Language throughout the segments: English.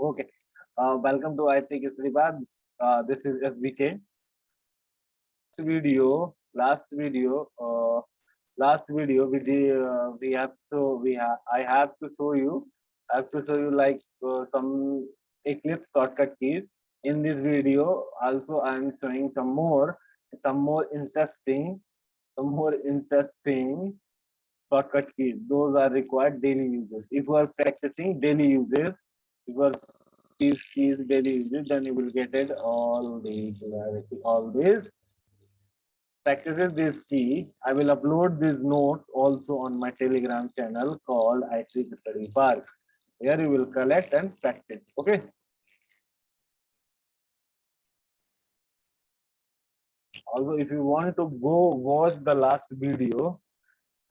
Okay. Welcome to I Think Isribad. This is SBK. Last video, we have so we have I have to show you. I have to show you like some Eclipse shortcut keys. In this video, also I am showing some more interesting, some more interesting shortcut keys. Those are required daily uses. If you are practicing daily uses, if you are these keys daily uses, then you will get it all the clarity. Always practices this key. I will upload these notes also on my Telegram channel called IT Study Park. Here you will collect and practice. Okay. Also, if you want to go watch the last video,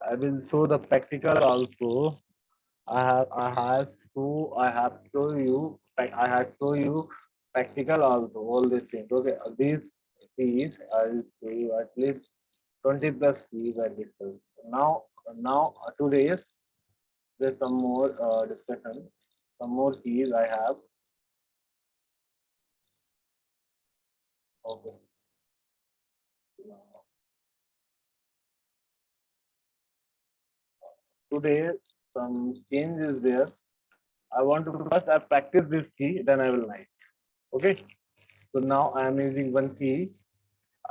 I will show the practical also. I have show you practical also all these things. Okay, these keys I will show you at least 20 plus keys I discussed. Now today there's some more discussion, some more keys I have. Okay. Today some change is there. I want to first I practice this key, then I will write. Okay. So now I am using one key.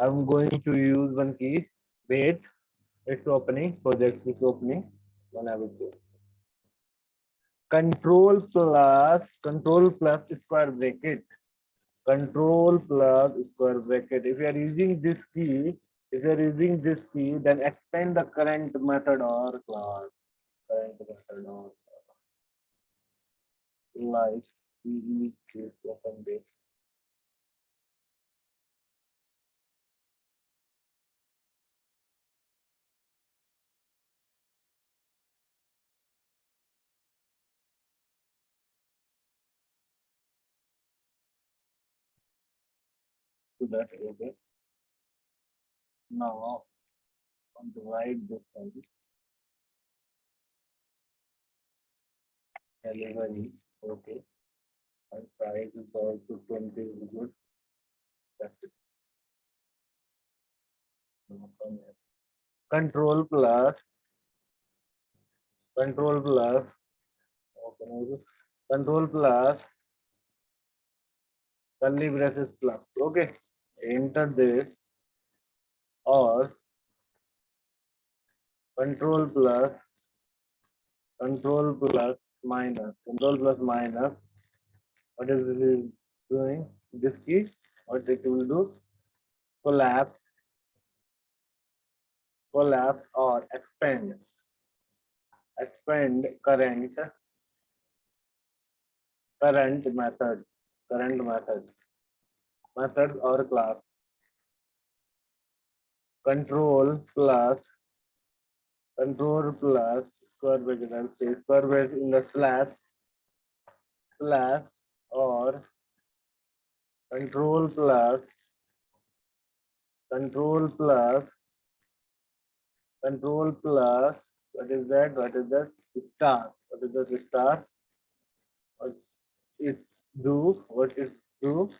I'm going to use one key. Wait, it's opening. Project is opening. Then I will do. Control plus square bracket. Control plus square bracket. If you are using this key, then extend the current method or class. Current method or like we use open base. To that okay. Now on the right this one. Delivery. Okay. And price is also 20 is good. That's it. Control plus control plus okay, control plus curly braces plus. Okay. Enter this or control plus control plus minus. What is it doing? This key, what it will do? Collapse, collapse or expand current method, current method or class. Control plus square bracket and say square bracket in the slash or control plus control plus control plus what is that? What is that? Star. What is that star? What it do? What it do?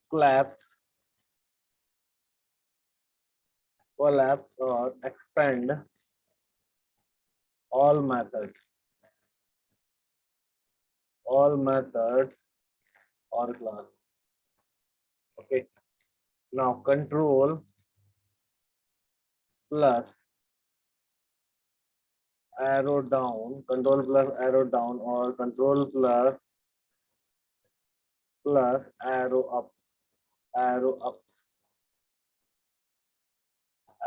Collapse, collapse or expand all methods. All methods or class. Okay. Now control plus arrow down, control plus arrow down or control plus arrow up, arrow up,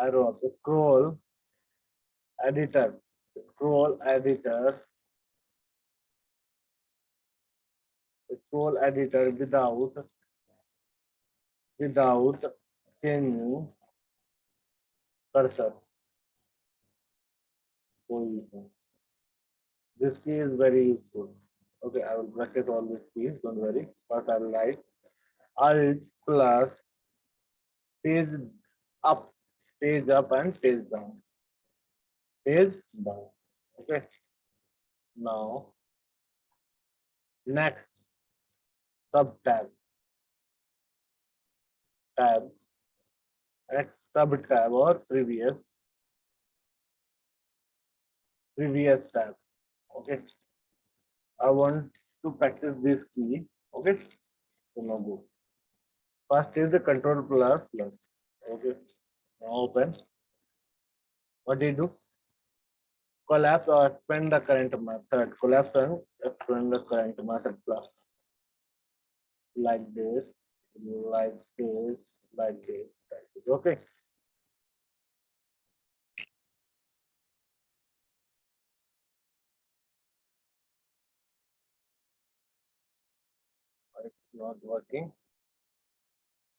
arrow up. Editor, scroll editor, scroll editor without changing cursor position. This key is very useful. Okay, I will practice all these keys, don't worry. First I will write Alt plus page up, page up and page down. Page down. Okay. Now next sub tab, tab, next sub tab or previous tab. Okay, I want to practice this key. Okay, so now go. First is the control plus. Okay, now open. What do you do? Collapse or expand the current method. Collapse and expand the current method plus. Like this, like this, like this. Like this. Okay. It's not working.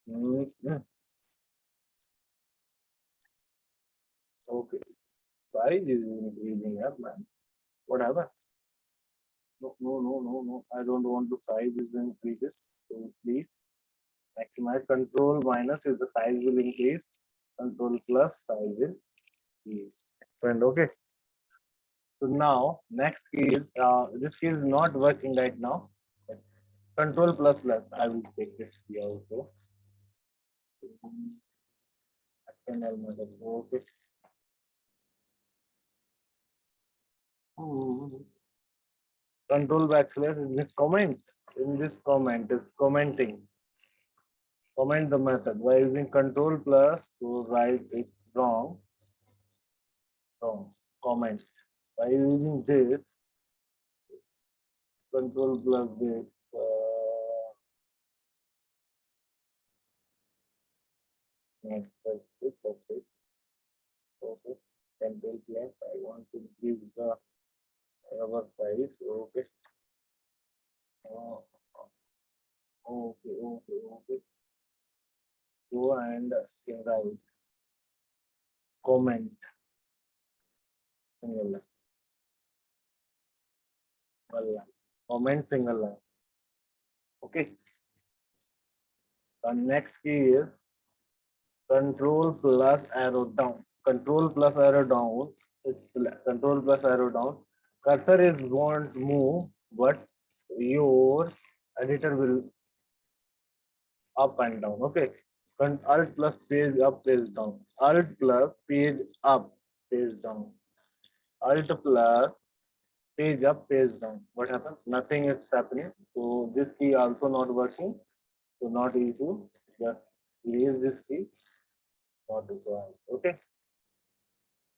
Mhm. Okay. Size is increasing up, man. Whatever. No, no, no, no, no. I don't want to size is increases. So please maximize control minus is the size will increase. Control plus size will increase. Expand. Okay. So now next key is this key is not working right now. Control plus plus. I will take this key also. External method. Okay. Control backslash in this comment. In this comment is commenting. Comment the method by using control plus to write it wrong. Wrong. Comment. By using this control plus this. Next, that's it. Okay. Control plus. I want to give the rubber size. Okay. Uh, okay. Okay. Okay. Go and write comment. Single line. Single line. Comment single line. Okay. The next key is control plus arrow down. Control plus arrow down. It's control plus arrow down. Cursor is won't move, but your editor will up and down. Okay. Alt plus page up, page down. Alt plus page up, page down. Alt plus page up, page down. What happens? Nothing is happening. So this key also not working. So not issue. Just release this key. Not required. Okay.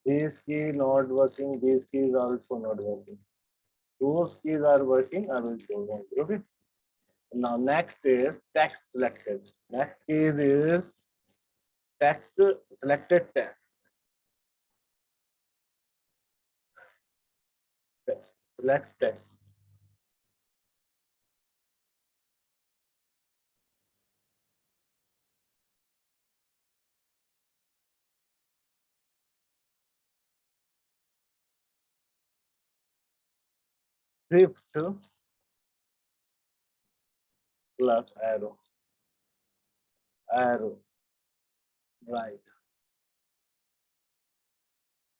This key not working. These keys also not working. Those keys are working. I will show them. Okay. Now next is text selected. Next key is text selected text. Text. Select text. Shift plus arrow. Arrow. Right.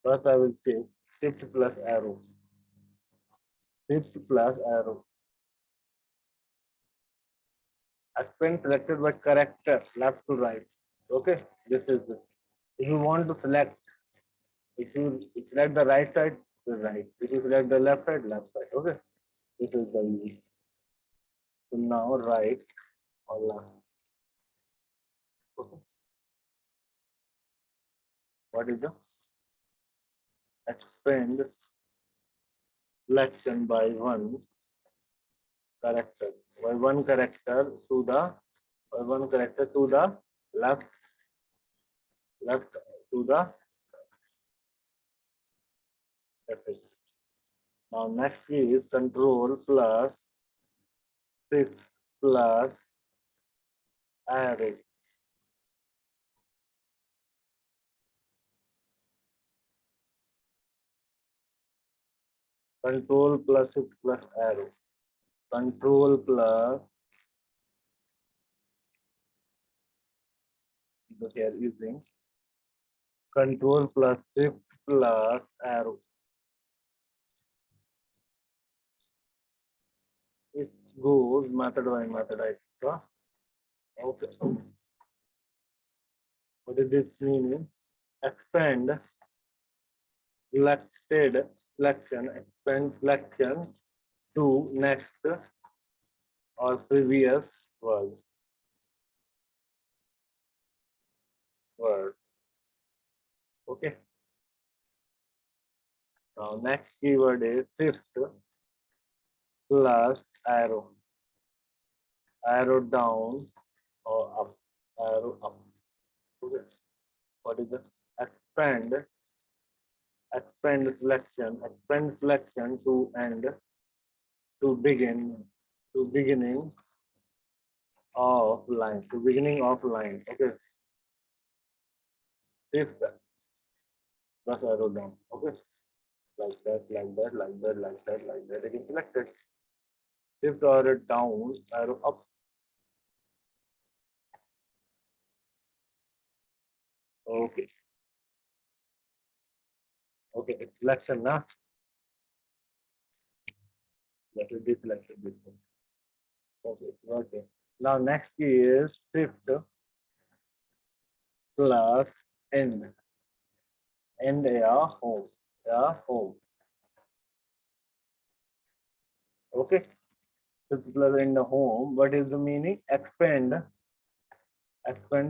First I will say shift plus arrow. Shift plus arrow. Expand selected by character left to right. Okay. This is it. If you want to select, if you select the right side, the right. If you select the left side, left side. Okay. This is the easy. So now right or left. Okay. What is the expand selection by one character? By one character to the left, left to the left. Now next is control plus 6 plus arrow. Control plus 6 plus arrow. Control plus here using control plus shift plus arrow. goes method by method. I think. Okay. What does this mean? Expand selected selection, expand selection to next or previous word. Word. Okay. Now next keyword is shift plus arrow. Arrow down or up. Arrow up. Okay. What is the expand? Expand selection to end, to begin, to beginning of line, to beginning of line. Okay. Shift plus arrow down. Okay. Like that, like that, like that, like that, like that. It is selected. Shift arrow down, arrow up. Okay. Okay. It's selection now. That will be selected. This one. Okay. Okay. Now next is shift plus end. End yeah home. Yeah home. Okay. Shift plus end home. What is the meaning? Expand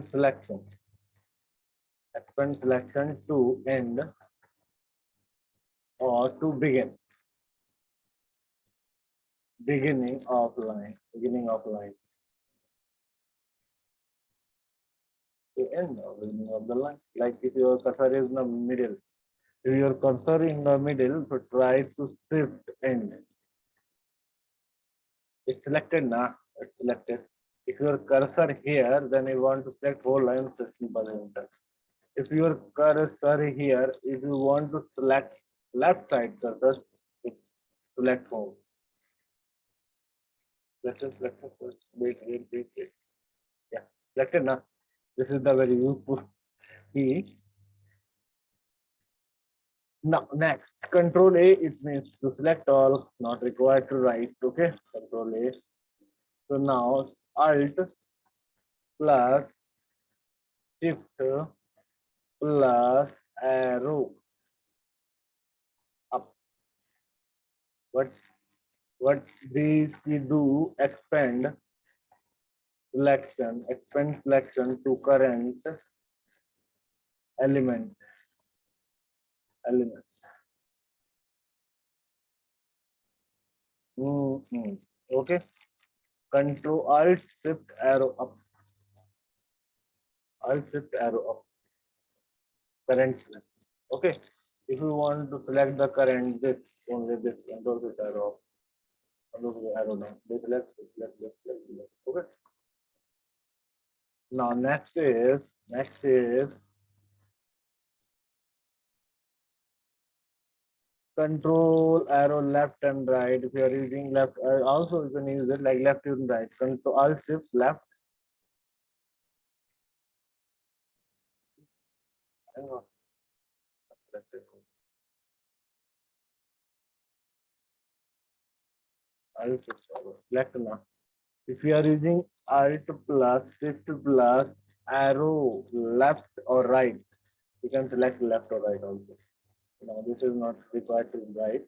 selection. Expand selection to end or to begin. Beginning of line. Beginning of line. To end or beginning of the line. Like if your cursor is in the middle. If your cursor in the middle, so try to shift end. It's selected now. It's selected. If your cursor here, then you want to select whole line, just simple enter. If your cursor here, if you want to select left side cursor, select home. Let's just select first. Wait. Yeah, selected now. This is the very useful key. Now, next, Control A, it means to select all, not required to write. Okay, Control A. So now, Alt plus Shift plus arrow up. What what these we do? Expand selection to current element. Element. Okay. Control Alt Shift arrow up. Alt Shift arrow up. Current select. Okay. If you want to select the current, this only this Control Shift arrow up. Control Shift arrow down. This select. Okay. Now next is control arrow left and right. If you are using left, also you can use it like left and right. Control Alt Shift left. Hang on. Alt Shift left now. If you are using Alt plus Shift plus arrow left or right, you can select left or right also. Now this is not required to right.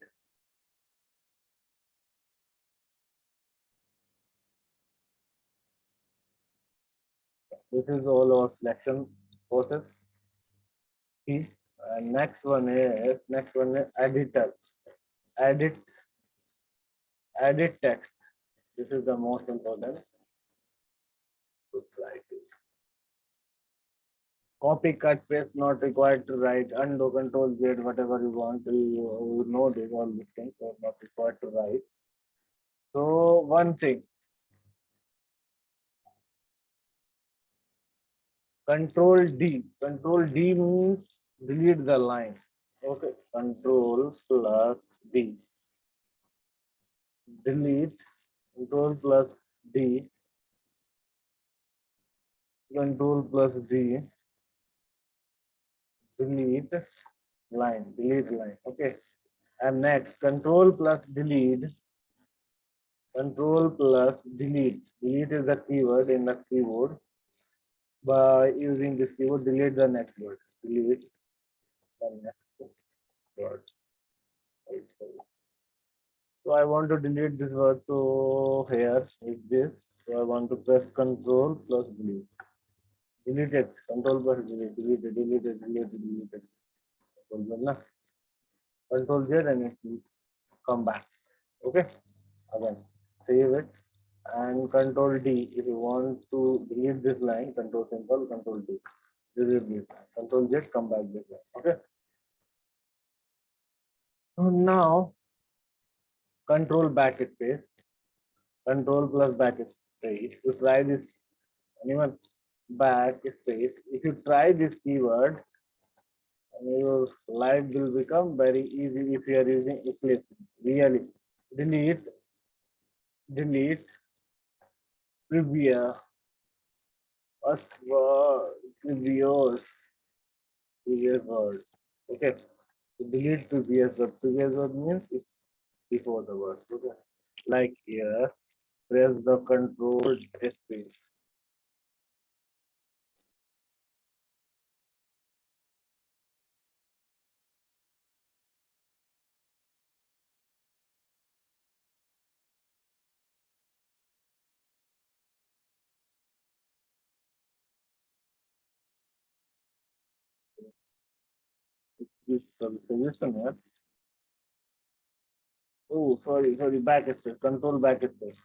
This is all our selection process. Next one is editor. Edit edit text. This is the most important. Copy, cut, paste, not required to write. Undo, control, Z, whatever you want. You know this, all these things are not required to write. So one thing, Control D. Control D means delete the line. Okay, Control plus D. Delete. Control plus D. Control plus D. Delete line. Delete line. Okay. And next, Control plus delete. Control plus delete. Delete is the keyword in the keyboard. By using this keyword, delete the next word. Delete the next word. Right, so I want to delete this word. So here is this. So I want to press Control plus delete. Delete it. Control plus delete. Delete it. Delete it. Delete it. Delete it. Control Z and it will come back. Okay. Again, save it and Control D. If you want to delete this line, Control simple, Control D. Delete this. Control Z, come back this line. Okay. So now Control backspace. Control plus backspace. To try this, anyone backspace. If you try this keyword, your life will become very easy if you are using Eclipse. Really, delete, delete, previous, previous, previous word. Okay, so delete previous word. Previous word means it's before the word. Okay, like here, press the Control space. This suggestion here. Oh, sorry, backspace. Control backspace.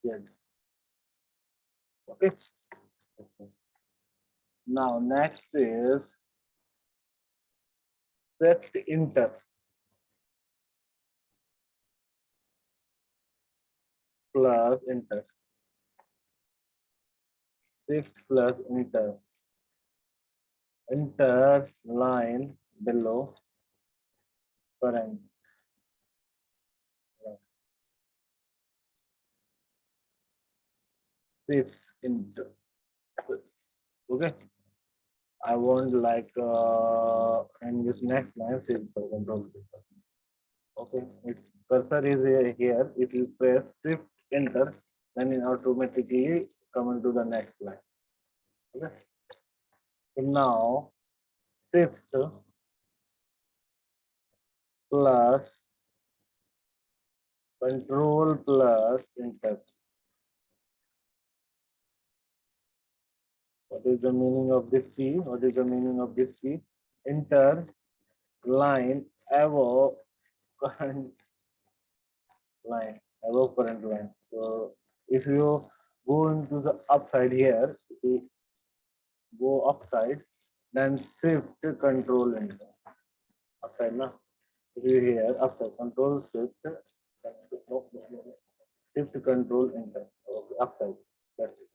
Yeah. Okay. Now next is press enter plus enter. Shift plus enter. Enter line below current. Shift enter. Okay. I want like and this next line shift control. Okay. If cursor is here, it will press shift enter, then it automatically come into the next line. Okay. So now shift plus control plus enter. What is the meaning of this key? What is the meaning of this key? Enter line above current line, above current line. So if you go into the upside here, if you go upside, then shift control enter. Upside now. If you here upside control shift, shift control enter. Okay, upside. That's it.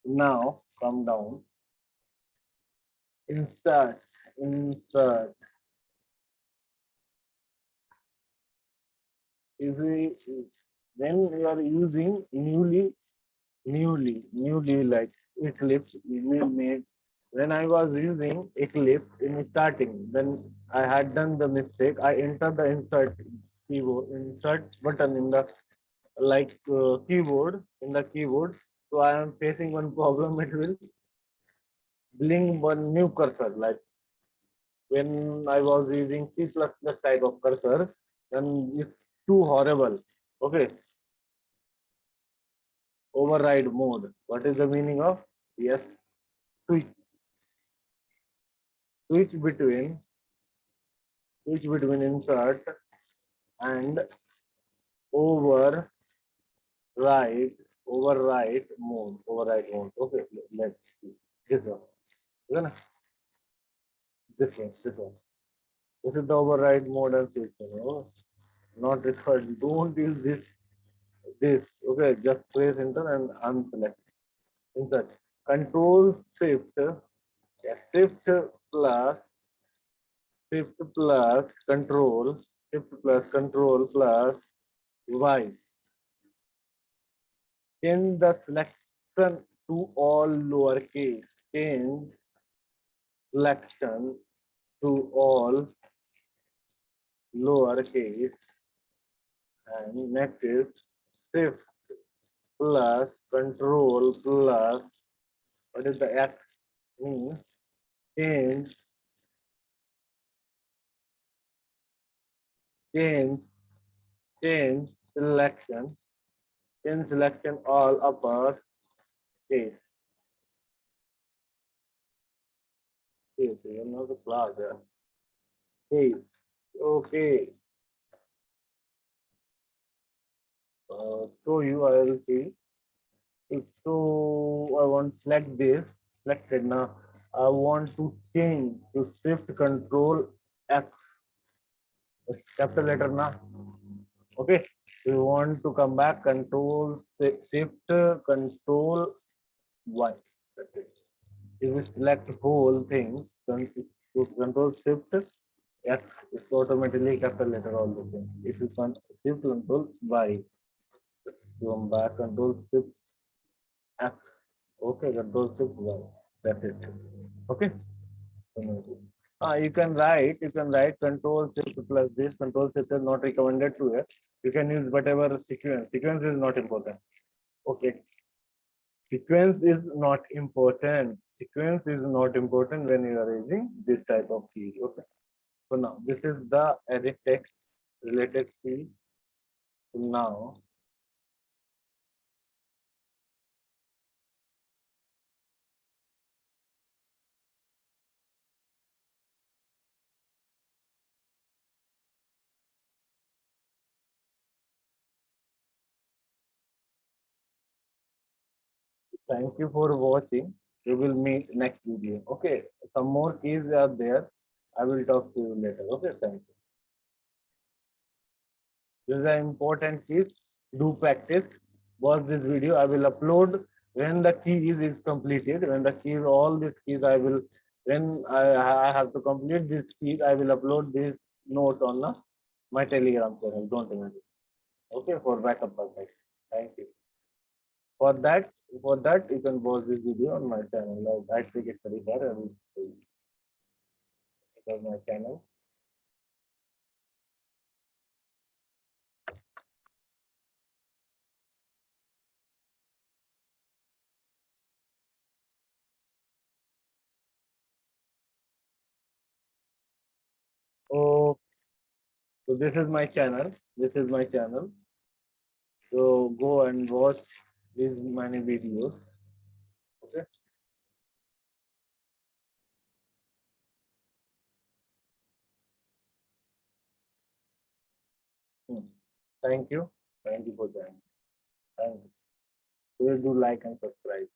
Now come down. Insert, insert. If we when you are using newly like Eclipse, we made when I was using Eclipse in starting, then I had done the mistake. I entered the insert button in the like keyboard in the keyboard. So I am facing one problem. It will blink one new cursor. Like when I was using C++ type of cursor, then it's too horrible. Okay, override mode. What is the meaning of? Yes, switch switch between switch between insert and override override mode. Okay, let's see this one. Isn't it? This one. This is the override mode and switch. Not required. Don't use this. Okay, just press enter and unselect insert. Control shift, yeah, plus shift plus control shift plus control plus y. Change the selection to all lowercase. Change selection to all lowercase, and next is shift plus control plus what is the X means change change change selection change selection all upper case. Case, you know the class, yeah. Case. Okay. So you I will see. If so, I want to select this. Selected now. I want to change to shift control F. Capital letter now. Okay. We want to come back control shift control Y. That's it. If we select whole thing, then to control shift X, it's automatically capital letter all the thing. If you can shift control Y, come back control shift X. Okay, control shift Y. That's it. Okay. You can write control shift plus this. Control shift is not recommended to it. You can use whatever sequence. Sequence is not important. Okay. Sequence is not important. Sequence is not important when you are using this type of key. Okay. So now this is the edit text related field. So now thank you for watching. We will meet next video. Okay. Some more keys are there. I will talk to you later. Okay. Thank you. This is an important key. Do practice. Watch this video. I will upload when the keys is completed. When the keys, all these keys, I will. When I have to complete this keys, I will upload this note on my Telegram channel. Don't imagine. Okay, for backup purpose. Thank you. For that, you can watch this video on my channel. Like I take it very far. I will show you. Because my channel. Oh, so this is my channel. This is my channel. So go and watch these many videos. Okay. Hmm. Thank you. Thank you for that. Thank you. Please do like and subscribe.